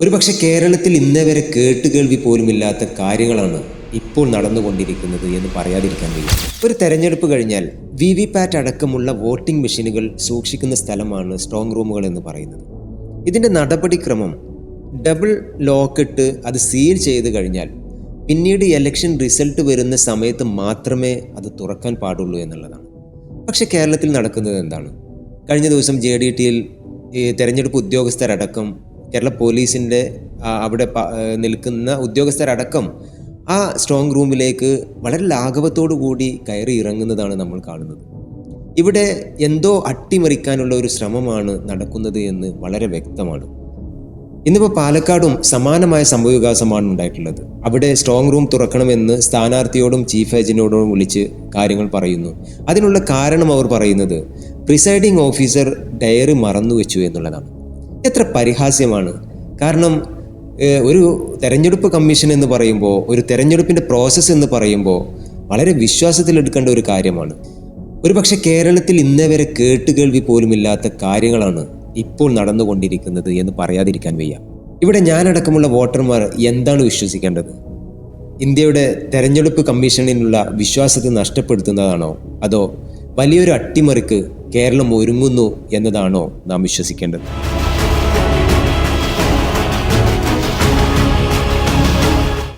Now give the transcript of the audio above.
ഒരുപക്ഷെ കേരളത്തിൽ ഇന്നേ വരെ കേട്ടുകേൾവി പോലുമില്ലാത്ത കാര്യങ്ങളാണ് ഇപ്പോൾ നടന്നുകൊണ്ടിരിക്കുന്നത് എന്ന് പറയാതിരിക്കാൻ വയ്യ. ഒരു തെരഞ്ഞെടുപ്പ് കഴിഞ്ഞാൽ VVPAT അടക്കമുള്ള വോട്ടിംഗ് മെഷീനുകൾ സൂക്ഷിക്കുന്ന സ്ഥലമാണ് സ്ട്രോങ് റൂമുകൾ എന്ന് പറയുന്നത്. ഇതിൻ്റെ നടപടിക്രമം ഡബിൾ ലോക്കിട്ട് അത് സീൽ ചെയ്ത് കഴിഞ്ഞാൽ പിന്നീട് ഇലക്ഷൻ റിസൾട്ട് വരുന്ന സമയത്ത് മാത്രമേ അത് തുറക്കാൻ പാടുള്ളൂ എന്നുള്ളതാണ്. പക്ഷേ കേരളത്തിൽ നടക്കുന്നത് എന്താണ്? കഴിഞ്ഞ ദിവസം JDTയിൽ തെരഞ്ഞെടുപ്പ് ഉദ്യോഗസ്ഥരടക്കം കേരള പോലീസിൻ്റെ അവിടെ നിൽക്കുന്ന ഉദ്യോഗസ്ഥരടക്കം ആ സ്ട്രോങ് റൂമിലേക്ക് വളരെ ലാഘവത്തോടു കൂടി കയറി ഇറങ്ങുന്നതാണ് നമ്മൾ കാണുന്നത്. ഇവിടെ എന്തോ അട്ടിമറിക്കാനുള്ള ഒരു ശ്രമമാണ് നടക്കുന്നത് എന്ന് വളരെ വ്യക്തമാണ്. ഇന്നിപ്പോൾ പാലക്കാടും സമാനമായ സംഭവവികാസമാണ് ഉണ്ടായിട്ടുള്ളത്. അവിടെ സ്ട്രോങ് റൂം തുറക്കണമെന്ന് സ്ഥാനാർത്ഥിയോടും ചീഫ് ഏജന്റിനോടും വിളിച്ച് കാര്യങ്ങൾ പറയുന്നു. അതിനുള്ള കാരണം അവർ പറയുന്നത് പ്രിസൈഡിംഗ് ഓഫീസർ ഡയറി മറന്നുവെച്ചു എന്നുള്ളതാണ്. എത്ര പരിഹാസ്യമാണ്! കാരണം ഒരു തെരഞ്ഞെടുപ്പ് കമ്മീഷൻ എന്ന് പറയുമ്പോൾ, ഒരു തെരഞ്ഞെടുപ്പിൻ്റെ പ്രോസസ്സ് എന്ന് പറയുമ്പോൾ വളരെ വിശ്വാസത്തിലെടുക്കേണ്ട ഒരു കാര്യമാണ്. ഒരുപക്ഷെ കേരളത്തിൽ ഇന്നേ വരെ കേട്ടുകേൾവി പോലുമില്ലാത്ത കാര്യങ്ങളാണ് ഇപ്പോൾ നടന്നുകൊണ്ടിരിക്കുന്നത് എന്ന് പറയാതിരിക്കാൻ വയ്യ. ഇവിടെ ഞാനടക്കമുള്ള വോട്ടർമാർ എന്താണ് വിശ്വസിക്കേണ്ടത്? ഇന്ത്യയുടെ തെരഞ്ഞെടുപ്പ് കമ്മീഷനിലുള്ള വിശ്വാസത്തെ നഷ്ടപ്പെടുത്തുന്നതാണോ, അതോ വലിയൊരു അട്ടിമറിക്ക് കേരളം ഒരുങ്ങുന്നു എന്നതാണോ നാം വിശ്വസിക്കേണ്ടത്?